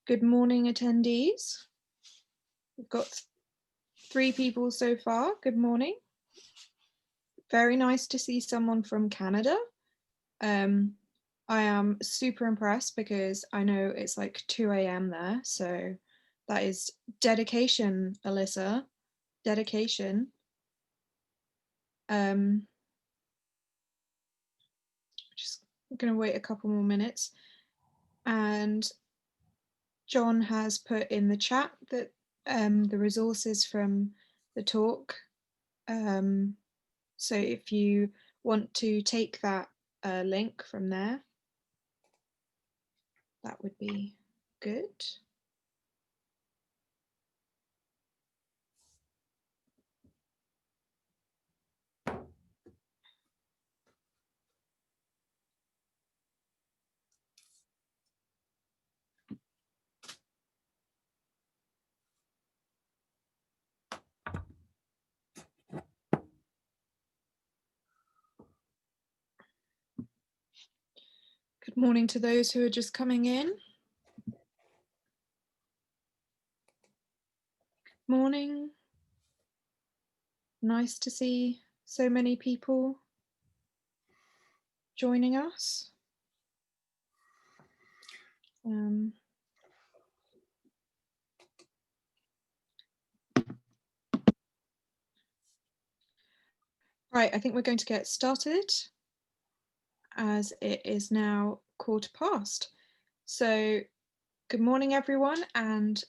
Good morning, attendees. We've got 3 people so far. Good morning. Very nice to see someone from Canada. I am super impressed because I know it's like 2 a.m. there, so that is dedication, Alyssa. Dedication. Just gonna wait a couple more minutes. And John has put in the chat that the resources from the talk. So if you want to take that link from there, that would be good. Good morning to those who are just coming in. Good morning. Nice to see so many people joining us. Right, I think we're going to get started as it is now 1:15. So good morning, everyone, and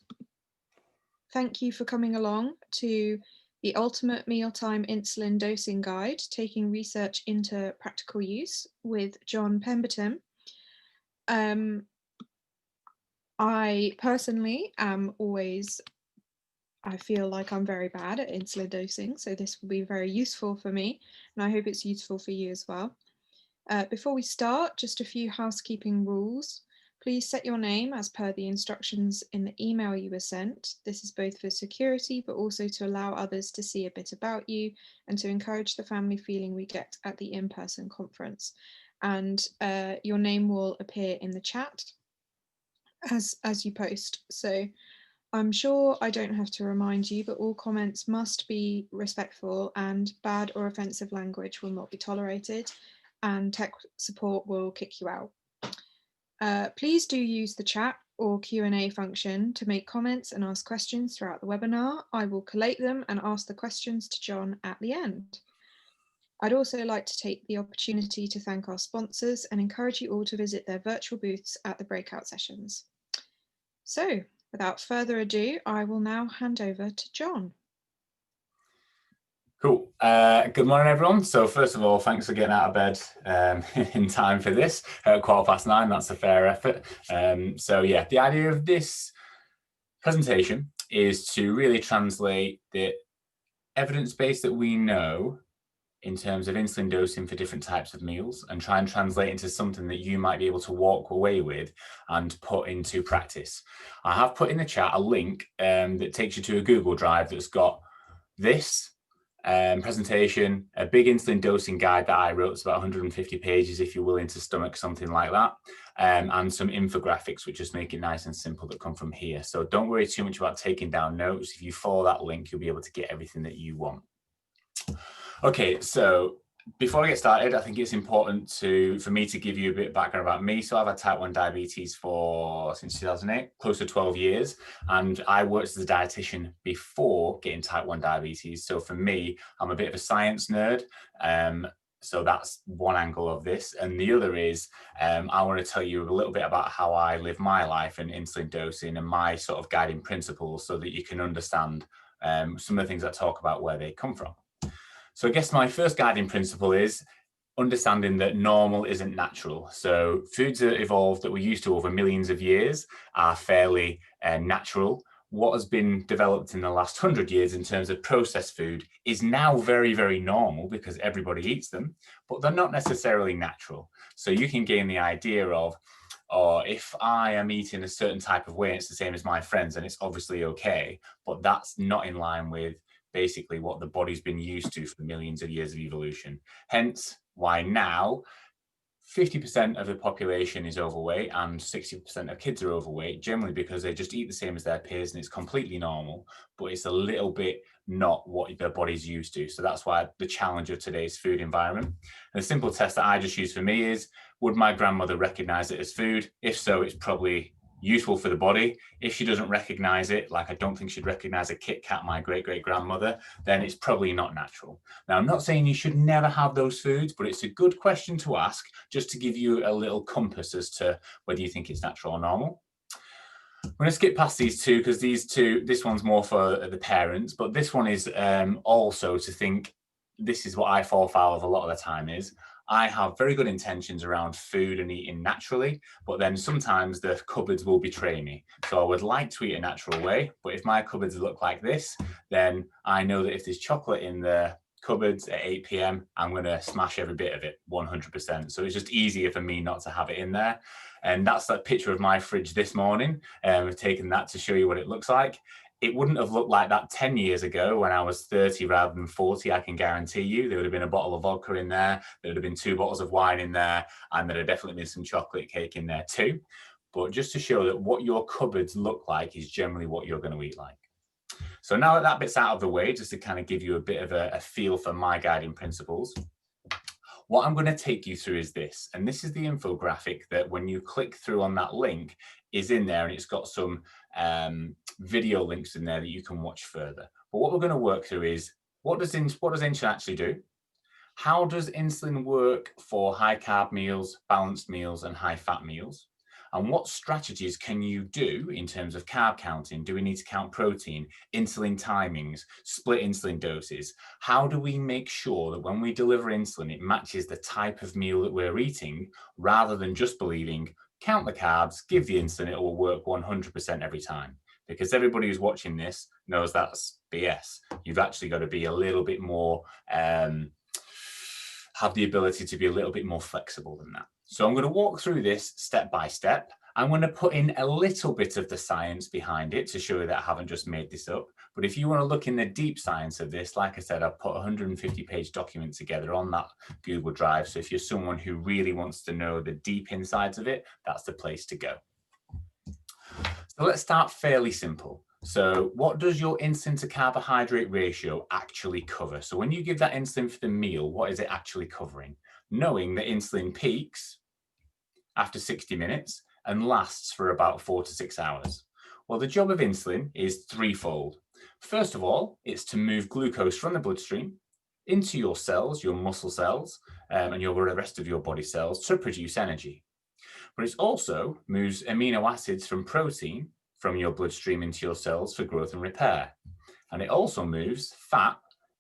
thank you for coming along to the Ultimate Mealtime Insulin Dosing Guide, taking research into practical use with John Pemberton. I personally am I feel like I'm very bad at insulin dosing, so this will be very useful for me, and I hope it's useful for you as well. Before we start, just a few housekeeping rules. Please set your name as per the instructions in the email you were sent. This is both for security, but also to allow others to see a bit about you and to encourage the family feeling we get at the in-person conference. And your name will appear in the chat as you post. So I'm sure I don't have to remind you, but all comments must be respectful and bad or offensive language will not be tolerated, and tech support will kick you out. Please do use the chat or Q&A function to make comments and ask questions throughout the webinar. I will collate them and ask the questions to John at the end. I'd also like to take the opportunity to thank our sponsors and encourage you all to visit their virtual booths at the breakout sessions. So, without further ado, I will now hand over to John. Cool. Good morning, everyone. So first of all, thanks for getting out of bed in time for this at 9:15. That's a fair effort. So yeah, the idea of this presentation is to really translate the evidence base that we know in terms of insulin dosing for different types of meals and try and translate into something that you might be able to walk away with and put into practice. I have put in the chat a link that takes you to a Google Drive that's got this presentation, a big insulin dosing guide that I wrote. It's about 150 pages if you're willing to stomach something like that, and some infographics which just make it nice and simple that come from here. So don't worry too much about taking down notes. If you follow that link, you'll be able to get everything that you want. Okay, so before I get started, I think it's important for me to give you a bit of background about me. So I've had type 1 diabetes since 2008, close to 12 years. And I worked as a dietitian before getting type 1 diabetes. So for me, I'm a bit of a science nerd. So that's one angle of this. And the other is, I want to tell you a little bit about how I live my life and insulin dosing and my sort of guiding principles so that you can understand some of the things I talk about, where they come from. So I guess my first guiding principle is understanding that normal isn't natural. So foods that evolved that we're used to over millions of years are fairly natural. What has been developed in the last 100 years in terms of processed food is now very, very normal because everybody eats them, but they're not necessarily natural. So you can gain the idea of, if I am eating a certain type of way, it's the same as my friends, and it's obviously okay, but that's not in line with basically what the body's been used to for millions of years of evolution. Hence why now 50% of the population is overweight and 60% of kids are overweight, generally because they just eat the same as their peers and it's completely normal, but it's a little bit not what their body's used to. So that's why the challenge of today's food environment. And the simple test that I just use for me is, would my grandmother recognize it as food? If so, it's probably useful for the body. If she doesn't recognize it, like I don't think she'd recognize a Kit Kat, my great-great-grandmother, then it's probably not natural. Now, I'm not saying you should never have those foods, but it's a good question to ask just to give you a little compass as to whether you think it's natural or normal. I'm going to skip past these two because this one's more for the parents, but this one is also to think, this is what I fall foul of a lot of the time is, I have very good intentions around food and eating naturally, but then sometimes the cupboards will betray me. So I would like to eat a natural way, but if my cupboards look like this, then I know that if there's chocolate in the cupboards at 8 p.m, I'm going to smash every bit of it 100%. So it's just easier for me not to have it in there. And that's that picture of my fridge this morning. I've taken that to show you what it looks like. It wouldn't have looked like that 10 years ago when I was 30 rather than 40, I can guarantee you. There would have been a bottle of vodka in there, there would have been 2 bottles of wine in there, and there would have definitely been some chocolate cake in there too. But just to show that what your cupboards look like is generally what you're going to eat like. So now that that bit's out of the way, just to kind of give you a bit of a feel for my guiding principles, what I'm going to take you through is this, and this is the infographic that when you click through on that link is in there, and it's got some video links in there that you can watch further. But what we're going to work through is, what does insulin actually do? How does insulin work for high carb meals, balanced meals, and high fat meals? And what strategies can you do in terms of carb counting? Do we need to count protein, insulin timings, split insulin doses? How do we make sure that when we deliver insulin, it matches the type of meal that we're eating, rather than just believing, count the carbs, give the insulin, it will work 100% every time? Because everybody who's watching this knows that's BS. You've actually got to be a little bit more, have the ability to be a little bit more flexible than that. So I'm going to walk through this step by step. I'm going to put in a little bit of the science behind it to show you that I haven't just made this up. But if you want to look in the deep science of this, like I said, I've put a 150-page document together on that Google Drive. So if you're someone who really wants to know the deep insides of it, that's the place to go. So let's start fairly simple. So what does your insulin to carbohydrate ratio actually cover? So when you give that insulin for the meal, what is it actually covering? Knowing that insulin peaks after 60 minutes and lasts for about 4 to 6 hours. Well, the job of insulin is threefold. First of all, it's to move glucose from the bloodstream into your cells, your muscle cells, and the rest of your body cells to produce energy. But it also moves amino acids from protein from your bloodstream into your cells for growth and repair. And it also moves fat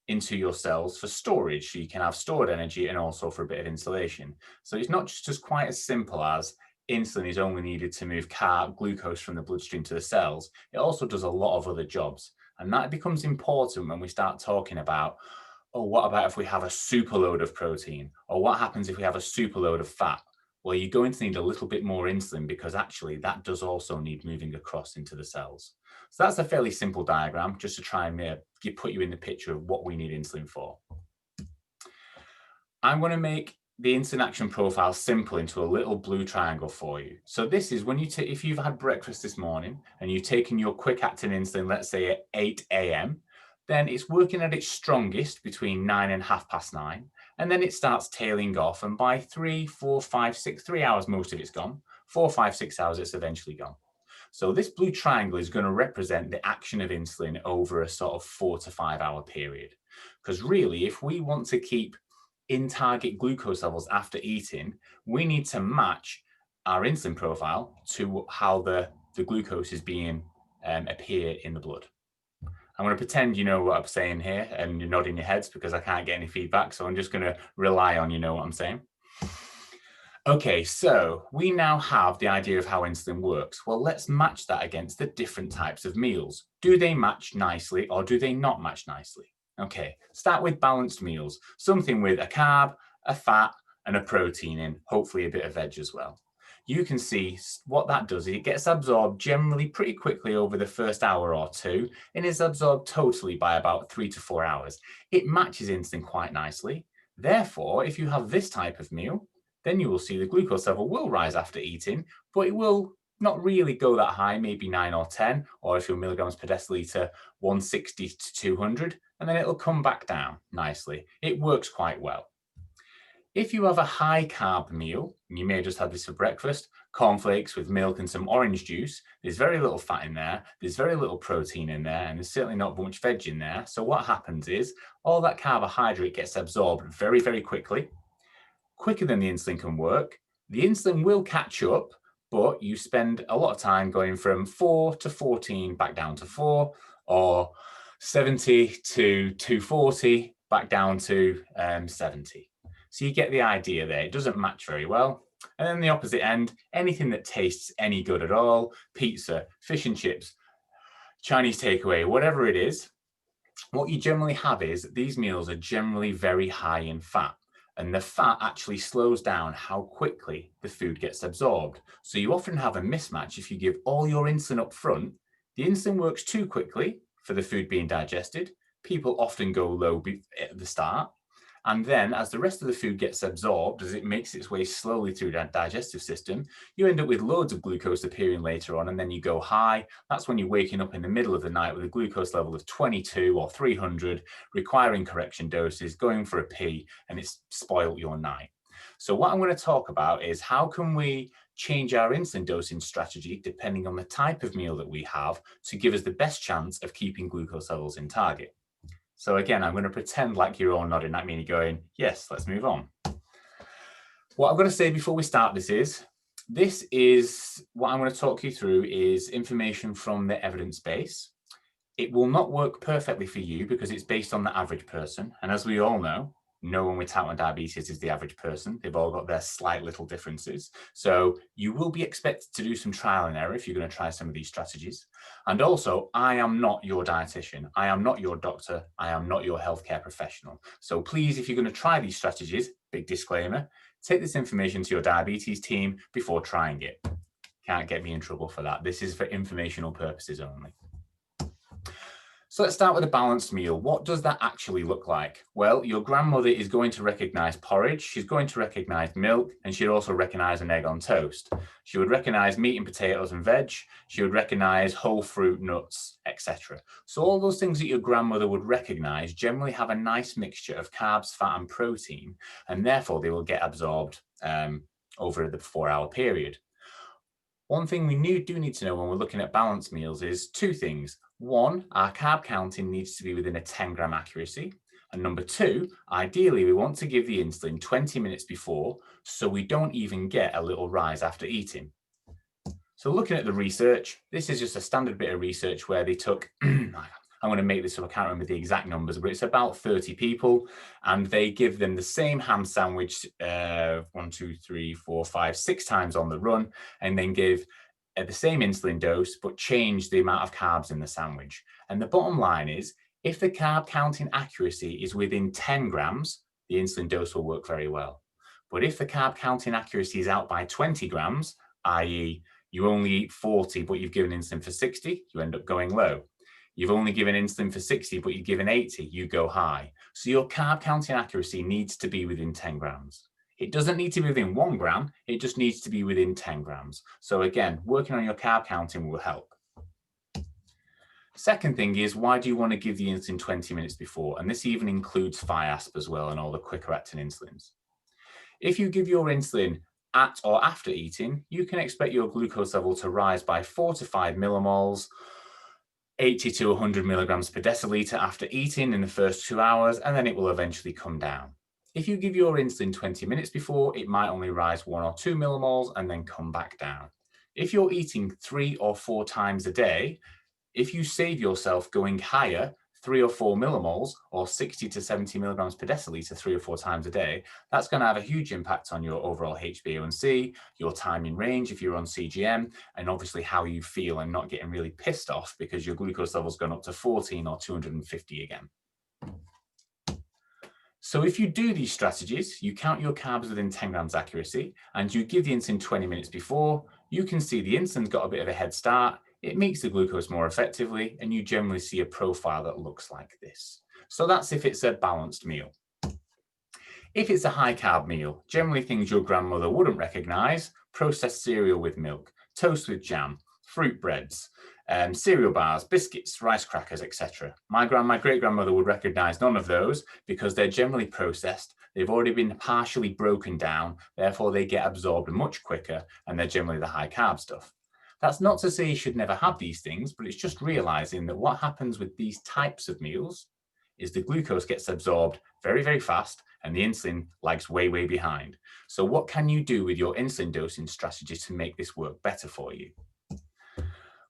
into your cells for storage, so you can have stored energy and also for a bit of insulation. So it's not just quite as simple as insulin is only needed to move glucose from the bloodstream to the cells. It also does a lot of other jobs. And that becomes important when we start talking about, oh, what about if we have a super load of protein? Or what happens if we have a super load of fat? Well, you're going to need a little bit more insulin because actually that does also need moving across into the cells. So that's a fairly simple diagram just to try and put you in the picture of what we need insulin for. I'm going to make the insulin action profile simple into a little blue triangle for you. So this is when if you've had breakfast this morning and you've taken your quick acting insulin, let's say at 8 a.m, then it's working at its strongest between 9 and 9:30. And then it starts tailing off. And by 3, 4, 5, 6, 3 hours, most of it's gone. 4, 5, 6 hours, it's eventually gone. So this blue triangle is going to represent the action of insulin over a sort of 4 to 5 hour period. Because really, if we want to keep in target glucose levels after eating, we need to match our insulin profile to how the glucose is being appear in the blood. I'm going to pretend you know what I'm saying here and you're nodding your heads because I can't get any feedback. So I'm just going to rely on you know what I'm saying. Okay, so we now have the idea of how insulin works. Well, let's match that against the different types of meals. Do they match nicely or do they not match nicely? Okay, start with balanced meals, something with a carb, a fat, and a protein in, hopefully a bit of veg as well. You can see what that does. It gets absorbed generally pretty quickly over the first hour or two, and is absorbed totally by about 3 to 4 hours. It matches insulin quite nicely. Therefore, if you have this type of meal, then you will see the glucose level will rise after eating, but it will not really go that high, maybe 9 or 10, or if you're milligrams per deciliter, 160 to 200, and then it'll come back down nicely. It works quite well. If you have a high carb meal, and you may have just had this for breakfast, cornflakes with milk and some orange juice, there's very little fat in there, there's very little protein in there, and there's certainly not much veg in there. So what happens is all that carbohydrate gets absorbed very, very quickly, quicker than the insulin can work. The insulin will catch up, but you spend a lot of time going from 4 to 14 back down to 4, or 70 to 240 back down to 70. So you get the idea there. It doesn't match very well. And then the opposite end, anything that tastes any good at all, pizza, fish and chips, Chinese takeaway, whatever it is, what you generally have is these meals are generally very high in fat. And the fat actually slows down how quickly the food gets absorbed. So you often have a mismatch if you give all your insulin up front. The insulin works too quickly for the food being digested. People often go low at the start. And then as the rest of the food gets absorbed, as it makes its way slowly through that digestive system, you end up with loads of glucose appearing later on, and then you go high. That's when you're waking up in the middle of the night with a glucose level of 22 or 300, requiring correction doses, going for a pee, and it's spoiled your night. So what I'm going to talk about is how can we change our insulin dosing strategy depending on the type of meal that we have to give us the best chance of keeping glucose levels in target. So again, I'm going to pretend like you're all nodding at me and you're going, yes, let's move on. What I'm going to say before we start this is what I'm going to talk you through is information from the evidence base. It will not work perfectly for you because it's based on the average person. And as we all know, no one with type 1 diabetes is the average person. They've all got their slight little differences. So you will be expected to do some trial and error if you're going to try some of these strategies. And also, I am not your dietitian. I am not your doctor. I am not your healthcare professional. So please, if you're going to try these strategies, big disclaimer, take this information to your diabetes team before trying it. Can't get me in trouble for that. This is for informational purposes only. So let's start with a balanced meal. What does that actually look like? Well, your grandmother is going to recognize porridge, she's going to recognize milk, and she'd also recognize an egg on toast. She would recognize meat and potatoes and veg, she would recognize whole fruit, nuts, etc. So all those things that your grandmother would recognize generally have a nice mixture of carbs, fat, and protein, and therefore they will get absorbed over the 4-hour period. One thing we do need to know when we're looking at balanced meals is two things. One, our carb counting needs to be within a 10-gram accuracy. And number two, ideally, we want to give the insulin 20 minutes before so we don't even get a little rise after eating. So looking at the research, this is just a standard bit of research where they took, I'm going to make this up, I can't remember the exact numbers, but it's about 30 people, and they give them the same ham sandwich 1, 2, 3, 4, 5, 6 times on the run, and then give the same insulin dose, but change the amount of carbs in the sandwich. And the bottom line is, if the carb counting accuracy is within 10 grams, the insulin dose will work very well. But if the carb counting accuracy is out by 20 grams, i.e. you only eat 40, but you've given insulin for 60, you end up going low. You've only given insulin for 60, but you've given 80, you go high. So your carb counting accuracy needs to be within 10 grams. It doesn't need to be within 1 gram, it just needs to be within 10 grams. So again, working on your carb counting will help. Second thing is, why do you want to give the insulin 20 minutes before? And this even includes Fiasp as well and all the quicker acting insulins. If you give your insulin at or after eating, you can expect your glucose level to rise by 4 to 5 millimoles, 80 to 100 milligrams per deciliter after eating in the first 2 hours, and then it will eventually come down. If you give your insulin 20 minutes before, it might only rise 1 or 2 millimoles and then come back down. If you're eating 3 or 4 times a day, if you save yourself going higher 3 or 4 millimoles or 60 to 70 milligrams per deciliter 3 or 4 times a day, that's going to have a huge impact on your overall HbA1c, your time in range if you're on CGM, and obviously how you feel and not getting really pissed off because your glucose level's gone up to 14 or 250 again. So if you do these strategies, you count your carbs within 10 grams accuracy, and you give the insulin 20 minutes before, you can see the insulin's got a bit of a head start, it makes the glucose more effectively, and you generally see a profile that looks like this. So that's if it's a balanced meal. If it's a high carb meal, generally things your grandmother wouldn't recognize: processed cereal with milk, toast with jam, fruit breads, cereal bars, biscuits, rice crackers, etc. My great grandmother would recognize none of those because they're generally processed. They've already been partially broken down, therefore they get absorbed much quicker, and they're generally the high carb stuff. That's not to say you should never have these things, but it's just realizing that what happens with these types of meals is the glucose gets absorbed very, very fast and the insulin lags way, way behind. So what can you do with your insulin dosing strategy to make this work better for you?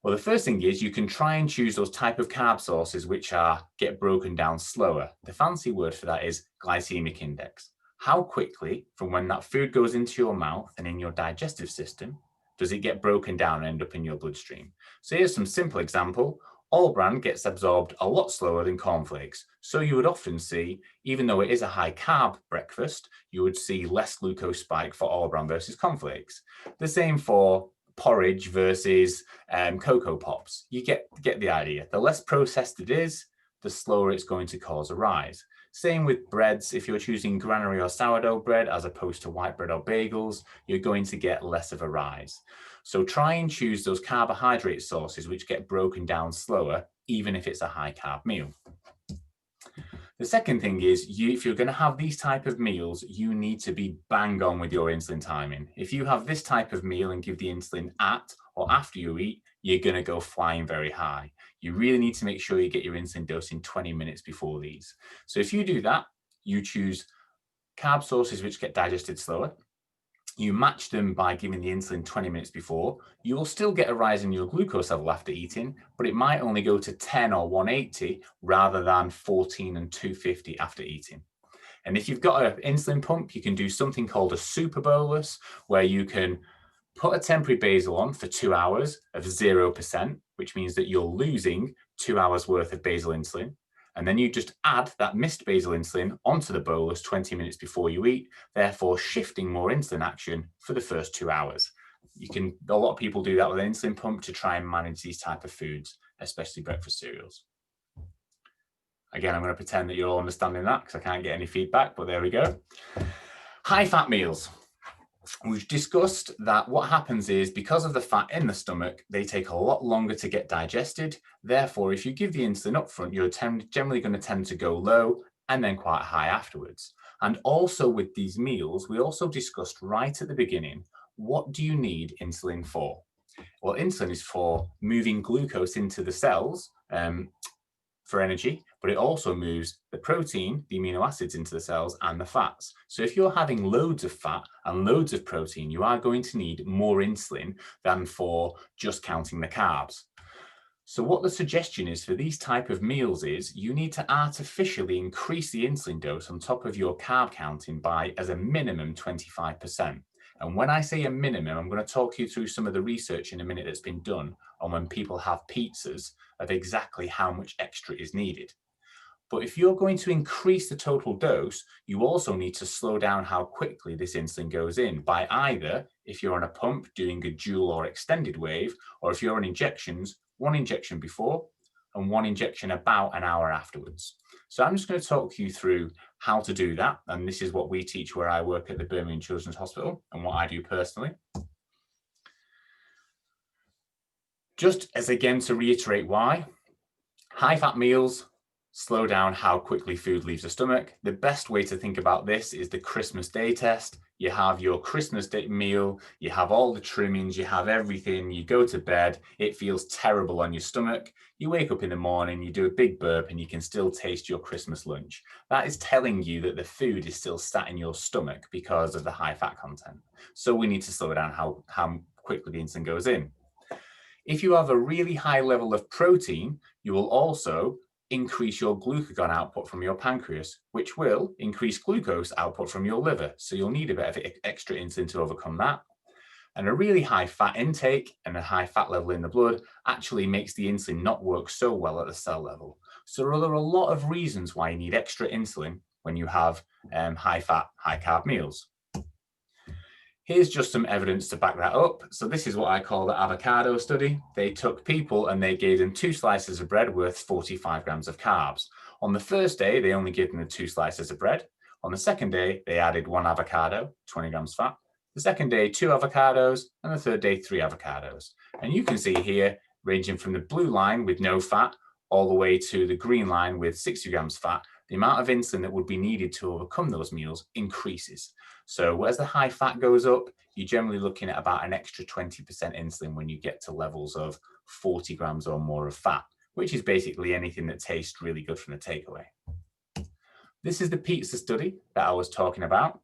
Well, the first thing is you can try and choose those type of carb sources which get broken down slower. The fancy word for that is glycemic index. How quickly from when that food goes into your mouth and in your digestive system does it get broken down and end up in your bloodstream? So here's some simple example. All bran gets absorbed a lot slower than cornflakes. So you would often see, even though it is a high carb breakfast, you would see less glucose spike for all bran versus cornflakes. The same for porridge versus Cocoa Pops. You get the idea. The less processed it is, the slower it's going to cause a rise. Same with breads. If you're choosing granary or sourdough bread as opposed to white bread or bagels, you're going to get less of a rise. So try and choose those carbohydrate sources which get broken down slower, even if it's a high carb meal. The second thing is, if you're going to have these type of meals, you need to be bang on with your insulin timing. If you have this type of meal and give the insulin at or after you eat, you're going to go flying very high. You really need to make sure you get your insulin dose in 20 minutes before these. So if you do that, you choose carb sources which get digested slower. You match them by giving the insulin 20 minutes before. You will still get a rise in your glucose level after eating, but it might only go to 10 or 180 rather than 14 and 250 after eating. And if you've got an insulin pump, you can do something called a super bolus, where you can put a temporary basal on for 2 hours of 0%, which means that you're losing 2 hours worth of basal insulin. And then you just add that missed basal insulin onto the bolus 20 minutes before you eat, therefore shifting more insulin action for the first 2 hours. A lot of people do that with an insulin pump to try and manage these type of foods, especially breakfast cereals. Again, I'm going to pretend that you're all understanding that because I can't get any feedback, but there we go. High fat meals. We've discussed that what happens is, because of the fat in the stomach, they take a lot longer to get digested. Therefore, if you give the insulin up front, you're generally going to tend to go low and then quite high afterwards. And also with these meals, we also discussed right at the beginning, what do you need insulin for? Well, insulin is for moving glucose into the cells for energy, but it also moves the protein, the amino acids, into the cells and the fats. So if you're having loads of fat and loads of protein, you are going to need more insulin than for just counting the carbs. So what the suggestion is for these type of meals is you need to artificially increase the insulin dose on top of your carb counting by, as a minimum, 25%. And when I say a minimum, I'm going to talk you through some of the research in a minute that's been done on when people have pizzas of exactly how much extra is needed. But if you're going to increase the total dose, you also need to slow down how quickly this insulin goes in by either, if you're on a pump, doing a dual or extended wave, or if you're on injections, 1 injection before and 1 injection about an hour afterwards. So I'm just going to talk you through how to do that. And this is what we teach where I work at the Birmingham Children's Hospital and what I do personally. Just as, again, to reiterate why, high fat meals slow down how quickly food leaves the stomach. The best way to think about this is the Christmas Day test. You have your Christmas Day meal, you have all the trimmings, you have everything, you go to bed, it feels terrible on your stomach. You wake up in the morning, you do a big burp, and you can still taste your Christmas lunch. That is telling you that the food is still sat in your stomach because of the high fat content. So we need to slow down how quickly the insulin goes in. If you have a really high level of protein, you will also increase your glucagon output from your pancreas, which will increase glucose output from your liver. So you'll need a bit of extra insulin to overcome that. And a really high fat intake and a high fat level in the blood actually makes the insulin not work so well at the cell level. So there are a lot of reasons why you need extra insulin when you have high fat, high carb meals. Here's just some evidence to back that up. So this is what I call the avocado study. They took people and they gave them 2 slices of bread worth 45 grams of carbs. On the first day, they only gave them the 2 slices of bread. On the second day, they added 1 avocado, 20 grams fat. The second day, 2 avocados, and the third day, 3 avocados. And you can see here, ranging from the blue line with no fat all the way to the green line with 60 grams fat, the amount of insulin that would be needed to overcome those meals increases. So as the high fat goes up, you're generally looking at about an extra 20% insulin when you get to levels of 40 grams or more of fat, which is basically anything that tastes really good from the takeaway. This is the pizza study that I was talking about.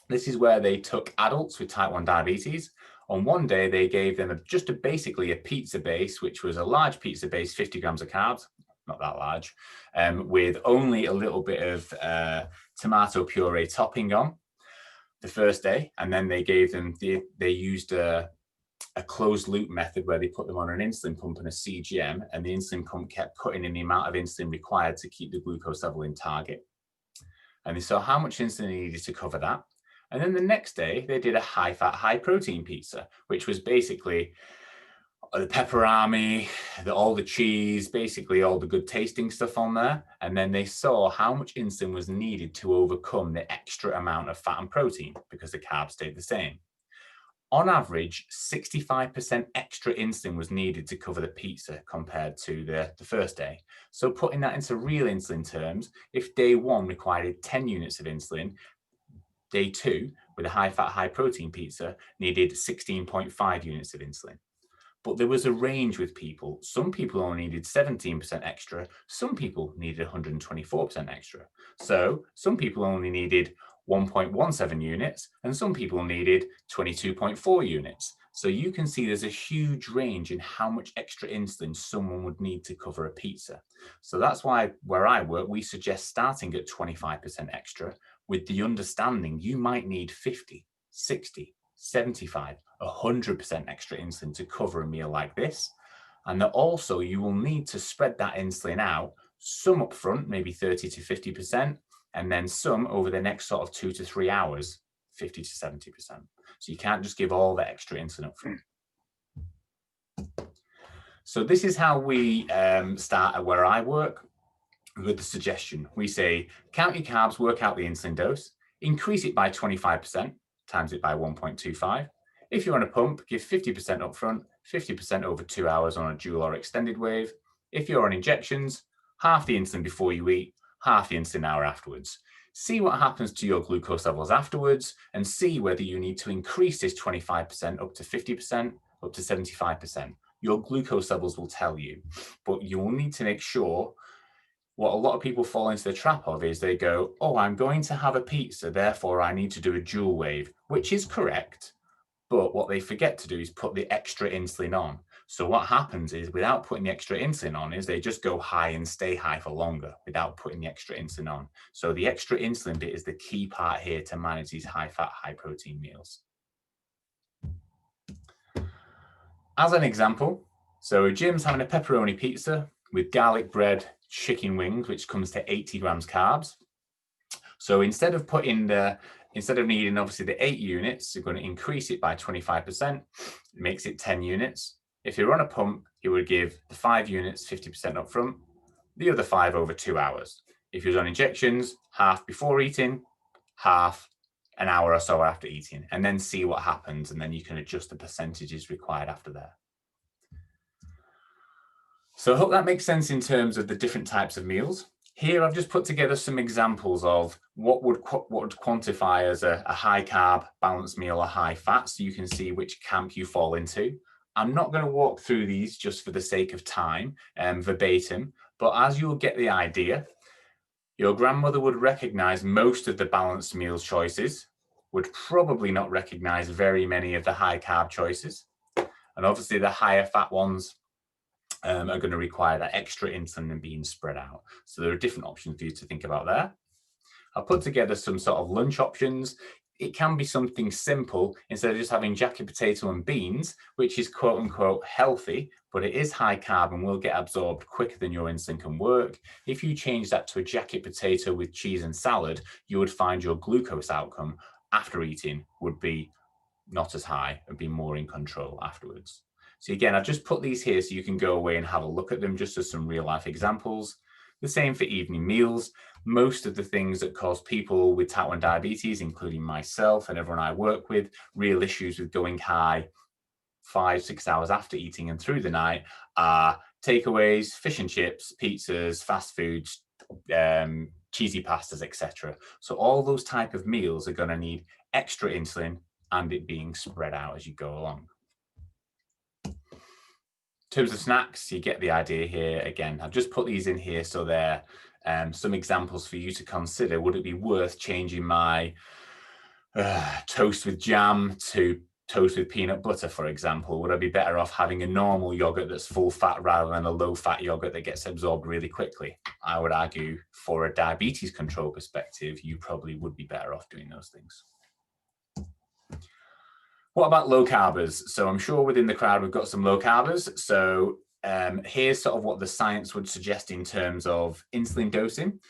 This is where they took adults with type 1 diabetes. On one day, they gave them basically a pizza base, which was a large pizza base, 50 grams of carbs, not that large, with only a little bit of tomato puree topping on the first day. And then they gave them, they used a closed loop method where they put them on an insulin pump and a CGM, and the insulin pump kept putting in the amount of insulin required to keep the glucose level in target. And they saw how much insulin they needed to cover that. And then the next day, they did a high-fat, high-protein pizza, which was basically the pepperami, all the cheese, basically all the good tasting stuff on there. And then they saw how much insulin was needed to overcome the extra amount of fat and protein because the carbs stayed the same. On average, 65% extra insulin was needed to cover the pizza compared to the first day. So putting that into real insulin terms, if day 1 required 10 units of insulin, day 2 with a high-fat, high-protein pizza needed 16.5 units of insulin. But there was a range with people. Some people only needed 17% extra. Some people needed 124% extra. So some people only needed 1.17 units, and some people needed 22.4 units. So you can see there's a huge range in how much extra insulin someone would need to cover a pizza. So that's why where I work, we suggest starting at 25% extra with the understanding you might need 50, 60, 75, 100% extra insulin to cover a meal like this. And that also you will need to spread that insulin out, some up front, maybe 30 to 50%, and then some over the next sort of 2 to 3 hours, 50 to 70%. So you can't just give all the extra insulin up front. So this is how we start at where I work with the suggestion. We say, count your carbs, work out the insulin dose, increase it by 25%, times it by 1.25. If you're on a pump, give 50% up front, 50% over 2 hours on a dual or extended wave. If you're on injections, half the insulin before you eat, half the insulin hour afterwards. See what happens to your glucose levels afterwards and see whether you need to increase this 25% up to 50%, up to 75%. Your glucose levels will tell you, but you will need to make sure. What a lot of people fall into the trap of is they go, oh, I'm going to have a pizza, therefore I need to do a dual wave, which is correct. But what they forget to do is put the extra insulin on. So what happens is without putting the extra insulin on is they just go high and stay high for longer without putting the extra insulin on. So the extra insulin bit is the key part here to manage these high fat, high protein meals. As an example, so Jim's having a pepperoni pizza with garlic bread, chicken wings, which comes to 80 grams carbs. So instead of needing obviously the 8 units, you're going to increase it by 25%. It makes it 10 units. If you're on a pump, you would give the 5 units 50% up front, the other 5 over 2 hours. If you're on injections, half before eating, half an hour or so after eating, and then see what happens, and then you can adjust the percentages required after that. So I hope that makes sense in terms of the different types of meals. Here I've just put together some examples of what would quantify as a high carb balanced meal or high fat, so you can see which camp you fall into. I'm not going to walk through these just for the sake of time, verbatim, but as you'll get the idea, your grandmother would recognize most of the balanced meal choices, would probably not recognize very many of the high carb choices, and obviously the higher fat ones are going to require that extra insulin and being spread out. So there are different options for you to think about there. I'll put together some sort of lunch options. It can be something simple instead of just having jacket potato and beans, which is quote unquote healthy, but it is high carb and will get absorbed quicker than your insulin can work. If you change that to a jacket potato with cheese and salad, you would find your glucose outcome after eating would be not as high and be more in control afterwards. So again, I've just put these here so you can go away and have a look at them just as some real life examples. The same for evening meals. Most of the things that cause people with type 1 diabetes, including myself and everyone I work with, real issues with going high 5-6 hours after eating and through the night are takeaways, fish and chips, pizzas, fast foods, cheesy pastas, etc. So all those type of meals are going to need extra insulin and it being spread out as you go along. In terms of snacks, you get the idea here. Again, I've just put these in here so they're some examples for you to consider. Would it be worth changing my toast with jam to toast with peanut butter, for example? Would I be better off having a normal yogurt that's full fat rather than a low fat yogurt that gets absorbed really quickly? I would argue for a diabetes control perspective, you probably would be better off doing those things. What about low carbers? So I'm sure within the crowd, we've got some low carbers. So here's sort of what the science would suggest in terms of insulin dosing.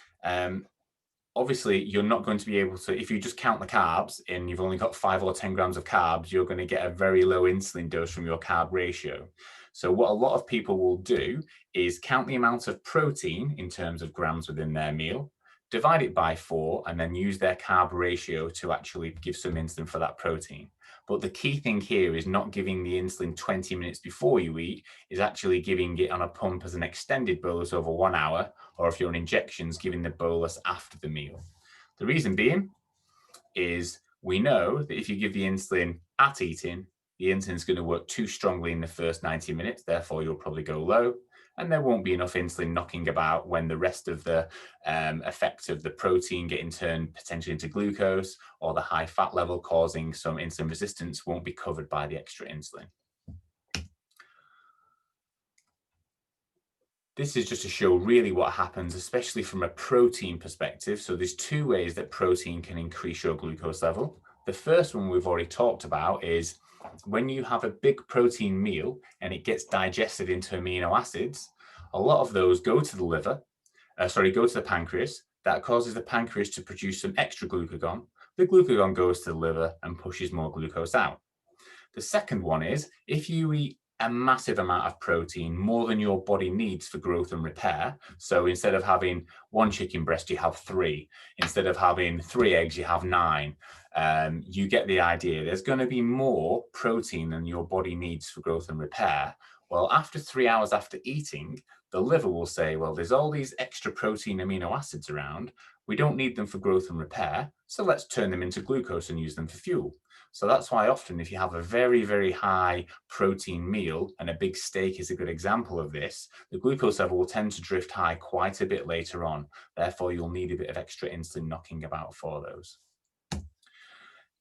Obviously, you're not going to be able to, if you just count the carbs and you've only got 5 or 10 grams of carbs, you're going to get a very low insulin dose from your carb ratio. So what a lot of people will do is count the amount of protein in terms of grams within their meal, divide it by 4, and then use their carb ratio to actually give some insulin for that protein. But the key thing here is not giving the insulin 20 minutes before you eat, is actually giving it on a pump as an extended bolus over 1 hour, or if you're on injections, giving the bolus after the meal. The reason being is we know that if you give the insulin at eating, the insulin is going to work too strongly in the first 90 minutes, therefore you'll probably go low, and there won't be enough insulin knocking about when the rest of the effect of the protein getting turned potentially into glucose or the high fat level causing some insulin resistance won't be covered by the extra insulin. This is just to show really what happens, especially from a protein perspective. So there's 2 ways that protein can increase your glucose level. The first one we've already talked about is when you have a big protein meal and it gets digested into amino acids, a lot of those go to the liver, go to the pancreas. That causes the pancreas to produce some extra glucagon. The glucagon goes to the liver and pushes more glucose out. The second one is if you eat a massive amount of protein, more than your body needs for growth and repair. So instead of having 1 chicken breast, you have 3. Instead of having 3 eggs, you have 9. You get the idea. There's going to be more protein than your body needs for growth and repair. Well, after 3 hours after eating, the liver will say, well, there's all these extra protein amino acids around. We don't need them for growth and repair. So let's turn them into glucose and use them for fuel. So that's why often if you have a very, very high protein meal, and a big steak is a good example of this, the glucose level will tend to drift high quite a bit later on. Therefore, you'll need a bit of extra insulin knocking about for those.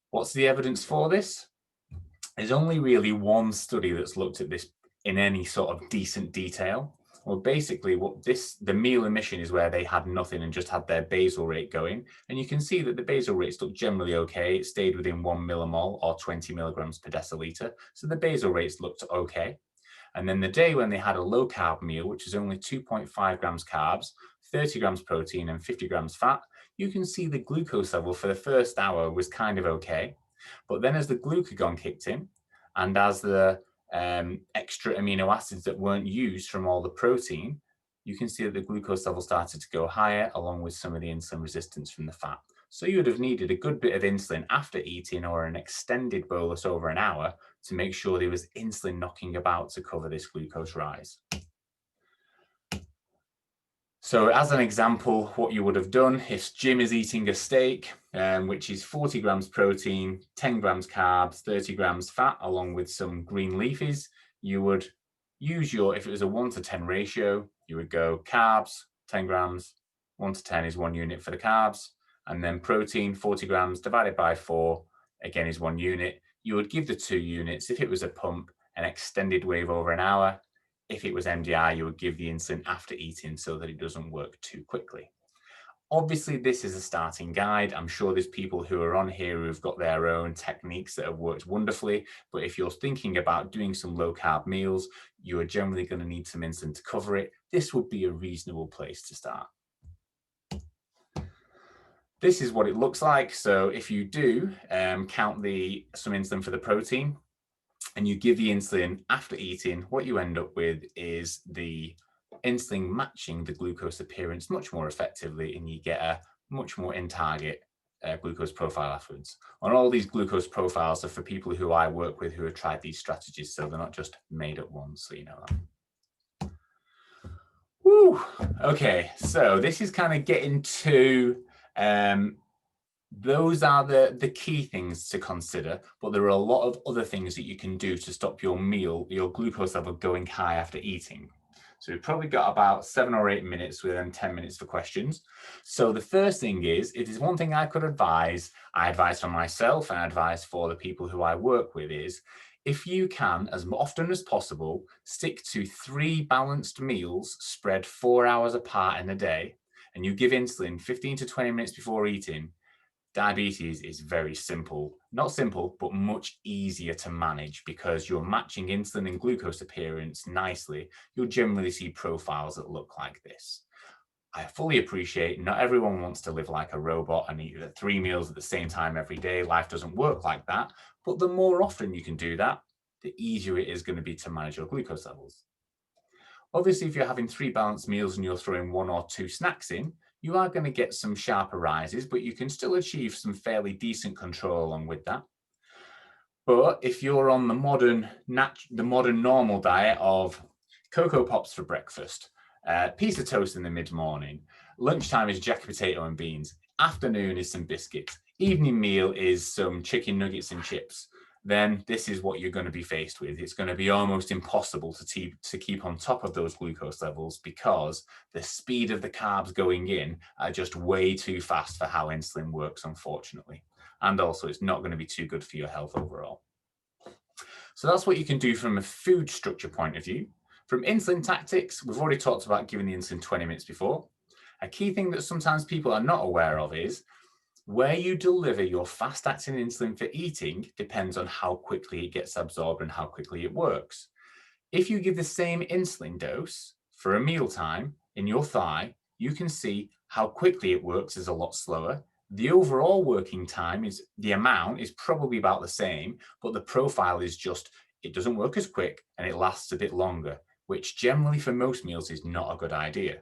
What's the evidence for this? There's only really one study that's looked at this in any sort of decent detail. Well, basically the meal emission is where they had nothing and just had their basal rate going. And you can see that the basal rates look generally okay. It stayed within 1 millimole or 20 milligrams per deciliter. So the basal rates looked okay. And then the day when they had a low carb meal, which is only 2.5 grams carbs, 30 grams protein and 50 grams fat, you can see the glucose level for the first hour was kind of okay. But then as the glucagon kicked in and as the extra amino acids that weren't used from all the protein, you can see that the glucose level started to go higher along with some of the insulin resistance from the fat. So you would have needed a good bit of insulin after eating or an extended bolus over an hour to make sure there was insulin knocking about to cover this glucose rise. So as an example, what you would have done if Jim is eating a steak, which is 40 grams protein, 10 grams carbs, 30 grams fat, along with some green leafies, you would use if it was a 1-to-10 ratio, you would go carbs, 10 grams, 1-to-10 is 1 unit for the carbs, and then protein, 40 grams divided by 4, again is 1 unit. You would give the 2 units. If it was a pump, an extended wave over an hour. If it was MDI, you would give the insulin after eating so that it doesn't work too quickly. Obviously, this is a starting guide. I'm sure there's people who are on here who've got their own techniques that have worked wonderfully. But if you're thinking about doing some low carb meals, you are generally going to need some insulin to cover it. This would be a reasonable place to start. This is what it looks like. So if you do count some insulin for the protein, and you give the insulin after eating, what you end up with is the insulin matching the glucose appearance much more effectively, and you get a much more in target glucose profile afterwards. And all these glucose profiles are for people who I work with who have tried these strategies, so they're not just made up ones, so you know that. Woo. Okay, so this is kind of getting to those are the key things to consider, but there are a lot of other things that you can do to stop your glucose level going high after eating. So we've probably got about 7 or 8 minutes within 10 minutes for questions. So the first thing is, if there's one thing I could advise, I advise for myself and I advise for the people who I work with is, if you can, as often as possible, stick to 3 balanced meals spread 4 hours apart in a day, and you give insulin 15 to 20 minutes before eating. Diabetes is very simple, not simple, but much easier to manage because you're matching insulin and glucose appearance nicely. You'll generally see profiles that look like this. I fully appreciate not everyone wants to live like a robot and eat 3 meals at the same time every day. Life doesn't work like that. But the more often you can do that, the easier it is going to be to manage your glucose levels. Obviously, if you're having 3 balanced meals and you're throwing 1 or 2 snacks in, you are going to get some sharper rises, but you can still achieve some fairly decent control along with that. But if you're on the modern normal diet of Cocoa Pops for breakfast, piece of toast in the mid-morning, lunchtime is jacket potato and beans, afternoon is some biscuits, evening meal is some chicken nuggets and chips, then this is what you're going to be faced with. It's going to be almost impossible to keep on top of those glucose levels because the speed of the carbs going in are just way too fast for how insulin works, unfortunately. And also, it's not going to be too good for your health overall. So that's what you can do from a food structure point of view. From insulin tactics, we've already talked about giving the insulin 20 minutes before. A key thing that sometimes people are not aware of is where you deliver your fast-acting insulin for eating depends on how quickly it gets absorbed and how quickly it works. If you give the same insulin dose for a mealtime in your thigh, you can see how quickly it works is a lot slower. The overall working time the amount is probably about the same, but the profile is just, it doesn't work as quick and it lasts a bit longer, which generally for most meals is not a good idea.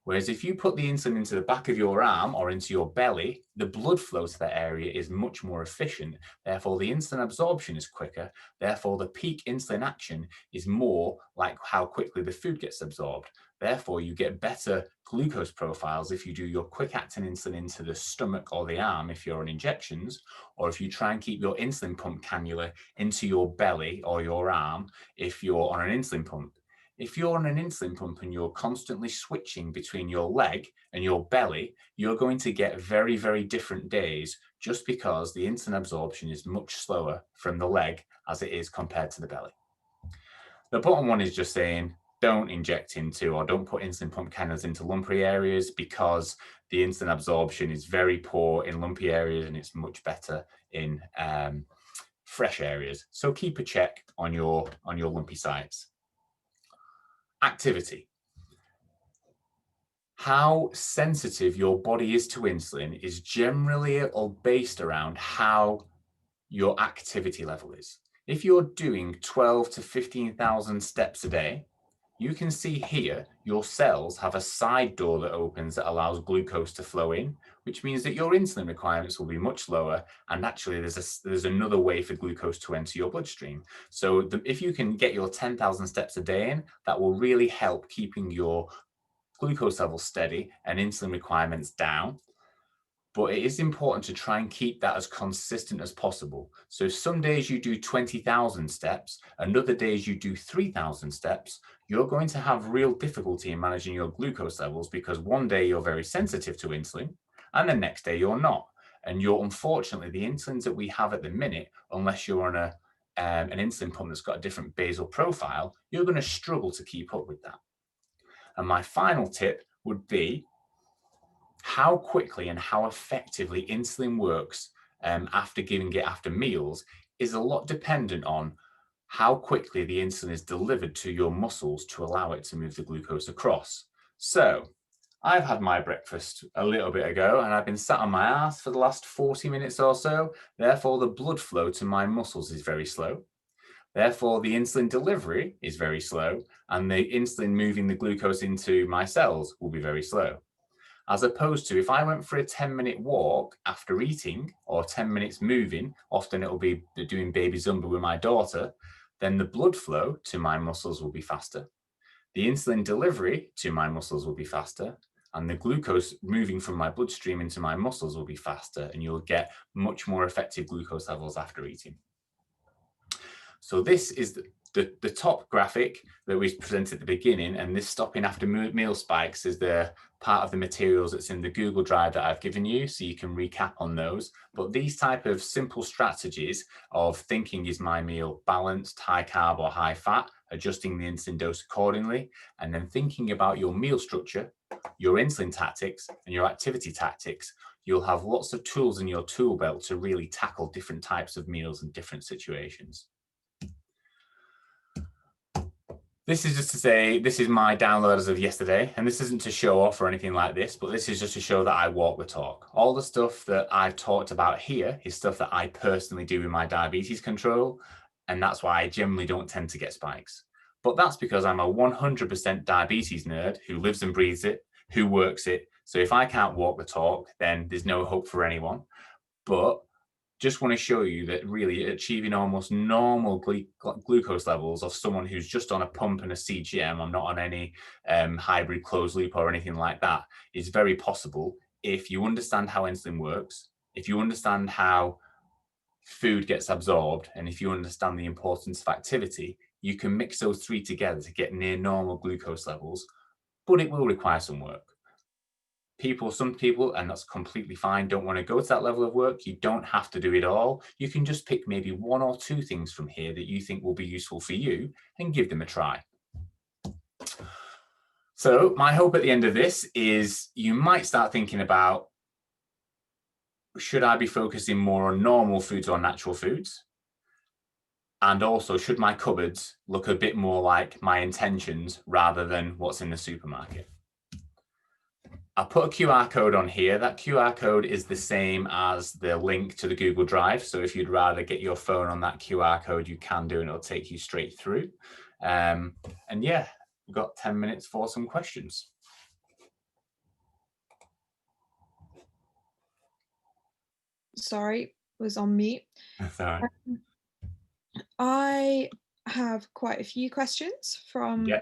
Whereas if you put the insulin into the back of your arm or into your belly, the blood flow to that area is much more efficient. Therefore, the insulin absorption is quicker. Therefore, the peak insulin action is more like how quickly the food gets absorbed. Therefore, you get better glucose profiles if you do your quick-acting insulin into the stomach or the arm if you're on injections, or if you try and keep your insulin pump cannula into your belly or your arm if you're on an insulin pump. If you're on an insulin pump and you're constantly switching between your leg and your belly, you're going to get very, very different days just because the insulin absorption is much slower from the leg as it is compared to the belly. The bottom one is just saying, don't inject into or don't put insulin pump cannulas into lumpy areas because the insulin absorption is very poor in lumpy areas and it's much better in fresh areas. So keep a check on your lumpy sites. Activity. How sensitive your body is to insulin is generally all based around how your activity level is. If you're doing 12 to 15,000 steps a day, you can see here your cells have a side door that opens that allows glucose to flow in, which means that your insulin requirements will be much lower. And actually, there's another way for glucose to enter your bloodstream. So if you can get your 10,000 steps a day in, that will really help keeping your glucose levels steady and insulin requirements down. But it is important to try and keep that as consistent as possible. So if some days you do 20,000 steps, and other days you do 3,000 steps, you're going to have real difficulty in managing your glucose levels because one day you're very sensitive to insulin and the next day you're not. And unfortunately, the insulins that we have at the minute, unless you're on an insulin pump that's got a different basal profile, you're going to struggle to keep up with that. And my final tip would be how quickly and how effectively insulin works after giving it after meals is a lot dependent on how quickly the insulin is delivered to your muscles to allow it to move the glucose across. So I've had my breakfast a little bit ago and I've been sat on my ass for the last 40 minutes or so. Therefore, the blood flow to my muscles is very slow. Therefore, the insulin delivery is very slow, and the insulin moving the glucose into my cells will be very slow. As opposed to if I went for a 10-minute walk after eating or 10 minutes moving, often it'll be doing baby Zumba with my daughter, then the blood flow to my muscles will be faster. The insulin delivery to my muscles will be faster, and the glucose moving from my bloodstream into my muscles will be faster, and you'll get much more effective glucose levels after eating. So this is the top graphic that we presented at the beginning, and this stopping after meal spikes is the part of the materials that's in the Google Drive that I've given you, so you can recap on those. But these type of simple strategies of thinking, is my meal balanced, high carb or high fat, adjusting the insulin dose accordingly, and then thinking about your meal structure, your insulin tactics, and your activity tactics, you'll have lots of tools in your tool belt to really tackle different types of meals and different situations. This is just to say, this is my download as of yesterday, and this isn't to show off or anything like this, but this is just to show that I walk the talk. All the stuff that I've talked about here is stuff that I personally do with my diabetes control, and that's why I generally don't tend to get spikes. But that's because I'm a 100% diabetes nerd who lives and breathes it, who works it. So if I can't walk the talk, then there's no hope for anyone. But just want to show you that really achieving almost normal glucose levels of someone who's just on a pump and a CGM, I'm not on any hybrid closed loop or anything like that, is very possible if you understand how insulin works, if you understand how food gets absorbed, and if you understand the importance of activity. You can mix those three together to get near normal glucose levels, but it will require some work. Some people, and that's completely fine, don't want to go to that level of work. You don't have to do it all. You can just pick maybe one or two things from here that you think will be useful for you and give them a try. So my hope at the end of this is you might start thinking about, should I be focusing more on normal foods or natural foods? And also, should my cupboards look a bit more like my intentions rather than what's in the supermarket? I'll put a QR code on here. That QR code is the same as the link to the Google Drive. So if you'd rather get your phone on that QR code, you can do, and it'll take you straight through. And yeah, we've got 10 minutes for some questions. Sorry, was on mute. Sorry. I have quite a few questions from Yeah.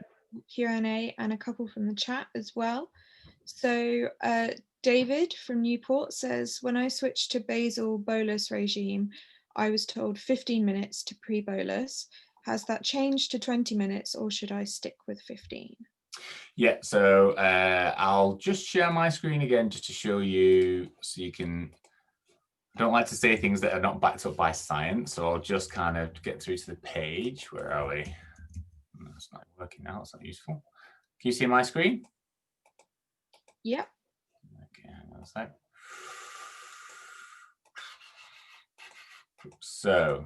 Q&A and a couple from the chat as well. So David from Newport says, when I switched to basal bolus regime, I was told 15 minutes to pre-bolus. Has that changed to 20 minutes, or should I stick with 15? Yeah, so I'll just share my screen again just to show you, so you can, I don't like to say things that are not backed up by science, so I'll just kind of get through to the page. Where are we? That's not working now, it's not useful. Can you see my screen? Yep. Okay, hang on a sec. So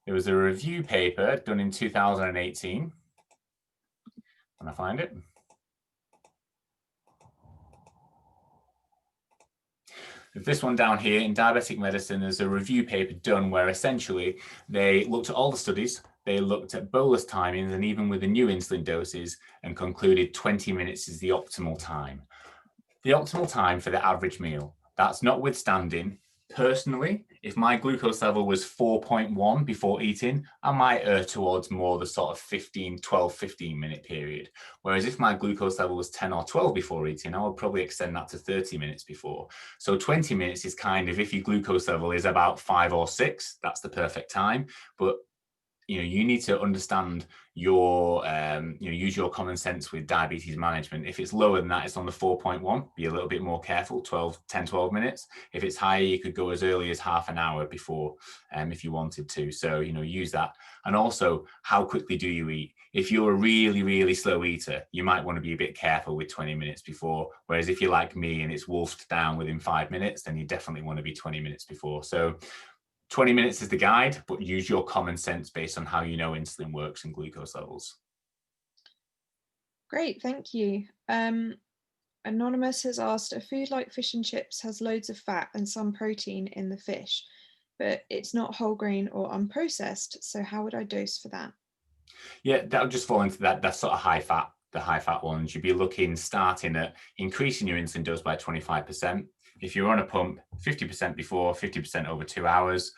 there was a review paper done in 2018. Can I find it? This one down here in diabetic medicine, there's a review paper done where essentially they looked at all the studies, they looked at bolus timings, and even with the new insulin doses, and concluded 20 minutes is the optimal time. The optimal time for the average meal. That's notwithstanding, personally, if my glucose level was 4.1 before eating, I might err towards more the sort of 15 minute period. Whereas if my glucose level was 10 or 12 before eating, I would probably extend that to 30 minutes before. So 20 minutes is kind of, if your glucose level is about 5 or 6, that's the perfect time. But you need to understand your, use your common sense with diabetes management. If it's lower than that, it's on the 4.1, be a little bit more careful, 10-12 minutes. If it's higher, you could go as early as half an hour before, if you wanted to. So, use that. And also, how quickly do you eat? If you're a really, really slow eater, you might want to be a bit careful with 20 minutes before. Whereas if you're like me and it's wolfed down within 5 minutes, then you definitely want to be 20 minutes before. So 20 minutes is the guide, but use your common sense based on how insulin works and glucose levels. Great, thank you. Anonymous has asked, a food like fish and chips has loads of fat and some protein in the fish. but it's not whole grain or unprocessed. So how would I dose for that? Yeah, that would just fall into that sort of high fat, the high fat ones. You'd be looking starting at increasing your insulin dose by 25%. If you're on a pump, 50% before, 50% over 2 hours.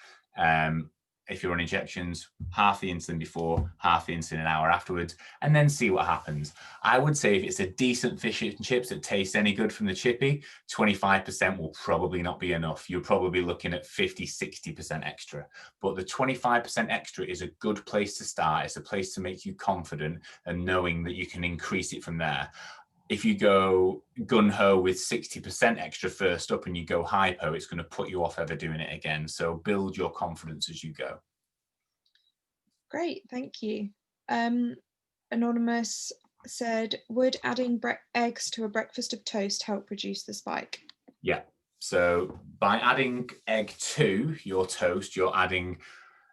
If you're on injections, half the insulin before, half the insulin an hour afterwards, and then see what happens. I would say if it's a decent fish and chips that tastes any good from the chippy, 25% will probably not be enough. You're probably looking at 50, 60% extra. But the 25% extra is a good place to start. It's a place to make you confident and knowing that you can increase it from there. If you go gun-ho with 60% extra first up and you go hypo, it's going to put you off ever doing it again. So build your confidence as you go. Great, thank you. Anonymous said, would adding eggs to a breakfast of toast help reduce the spike? Yeah. So by adding egg to your toast, you're adding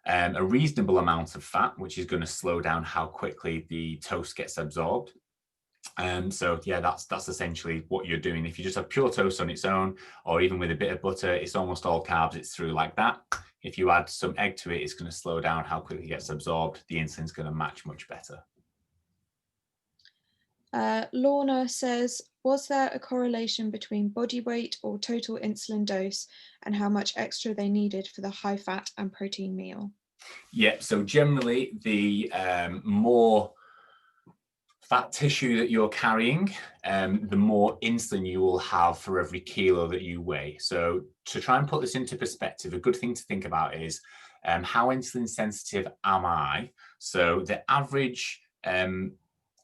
a reasonable amount of fat, which is going to slow down how quickly the toast gets absorbed. So yeah, that's essentially what you're doing. If you just have pure toast on its own, or even with a bit of butter, it's almost all carbs, it's through like that. If you add some egg to it, it's going to slow down how quickly it gets absorbed. The insulin's going to match much better. Lorna says, was there a correlation between body weight or total insulin dose and how much extra they needed for the high fat and protein meal? Yeah, so generally the more fat tissue that you're carrying, the more insulin you will have for every kilo that you weigh. So to try and put this into perspective, a good thing to think about is how insulin sensitive am I? So the average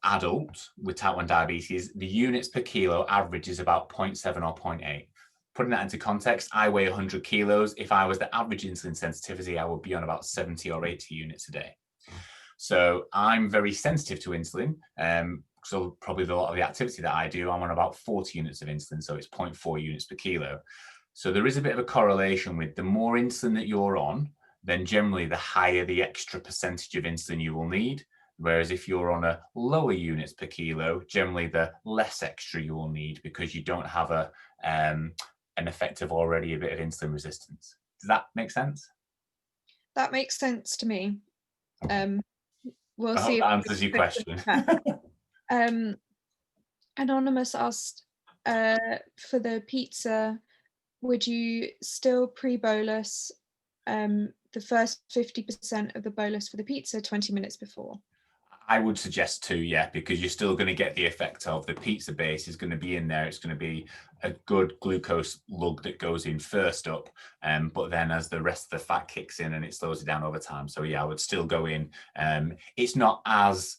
adult with type 1 diabetes, the units per kilo average is about 0.7 or 0.8. Putting that into context, I weigh 100 kilos. If I was the average insulin sensitivity, I would be on about 70 or 80 units a day. So I'm very sensitive to insulin. So probably a lot of the activity that I do, I'm on about 40 units of insulin. So it's 0.4 units per kilo. So there is a bit of a correlation with the more insulin that you're on, then generally the higher the extra percentage of insulin you will need. Whereas if you're on a lower units per kilo, generally the less extra you will need because you don't have an effect of already a bit of insulin resistance. Does that make sense? That makes sense to me. We'll I hope see that answers your question. Anonymous asked, for the pizza, would you still pre-bolus the first 50% of the bolus for the pizza 20 minutes before? I would suggest to, yeah, because you're still going to get the effect of the pizza base is going to be in there. It's going to be a good glucose lug that goes in first up, but then as the rest of the fat kicks in and it slows it down over time. So yeah, I would still go in. It's not as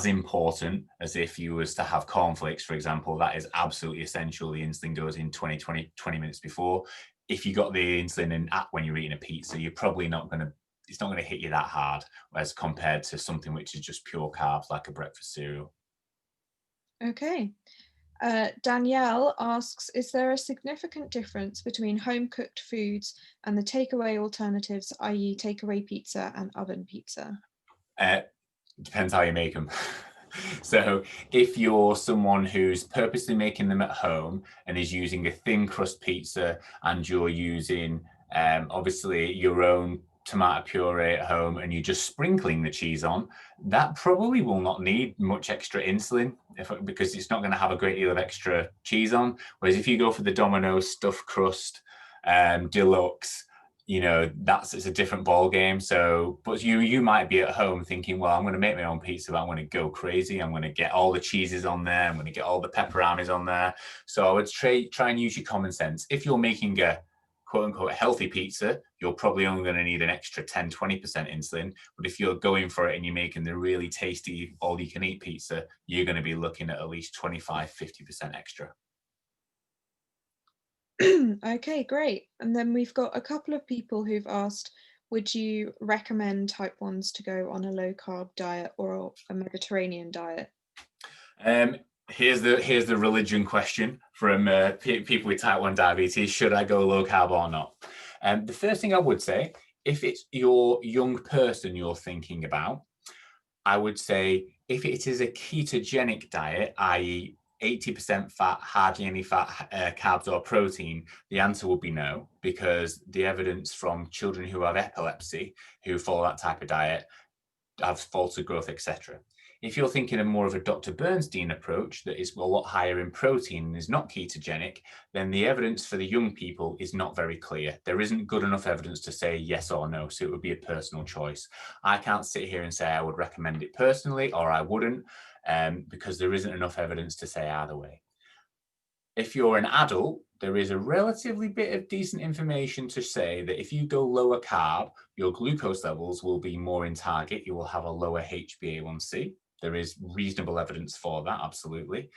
important as if you was to have cornflakes, for example. That is absolutely essential. The insulin goes in 20 minutes before. If you got the insulin in when you're eating a pizza, you're probably not going to, it's not going to hit you that hard as compared to something which is just pure carbs like a breakfast cereal. Okay. Danielle asks, is there a significant difference between home cooked foods and the takeaway alternatives, i.e. takeaway pizza and oven pizza? Depends how you make them. So if you're someone who's purposely making them at home and is using a thin crust pizza and you're using obviously your own tomato puree at home and you're just sprinkling the cheese on, that probably will not need much extra insulin because it's not going to have a great deal of extra cheese on. Whereas if you go for the Domino's stuffed crust deluxe, you know, it's a different ball game. So, but you might be at home thinking, well, I'm going to make my own pizza, but I'm going to go crazy. I'm going to get all the cheeses on there. I'm going to get all the pepperonis on there. So I would try and use your common sense. If you're making a quote unquote healthy pizza, you're probably only going to need an extra 10, 20% insulin. But if you're going for it and you're making the really tasty all you can eat pizza, you're going to be looking at least 25, 50% extra. Okay, great. And then we've got a couple of people who've asked, would you recommend type 1s to go on a low carb diet or a Mediterranean diet? Here's the religion question from people with type 1 diabetes. Should I go low carb or not? The first thing I would say, if it's your young person you're thinking about, I would say if it is a ketogenic diet, i.e. 80% fat, hardly any fat, carbs or protein, the answer would be no, because the evidence from children who have epilepsy, who follow that type of diet, have faulty growth, etc. If you're thinking of more of a Dr. Bernstein approach that is a lot higher in protein and is not ketogenic, then the evidence for the young people is not very clear. There isn't good enough evidence to say yes or no, so it would be a personal choice. I can't sit here and say I would recommend it personally or I wouldn't, because there isn't enough evidence to say either way. If you're an adult, there is a relatively bit of decent information to say that if you go lower carb, your glucose levels will be more in target. You will have a lower HbA1c. There is reasonable evidence for that, absolutely.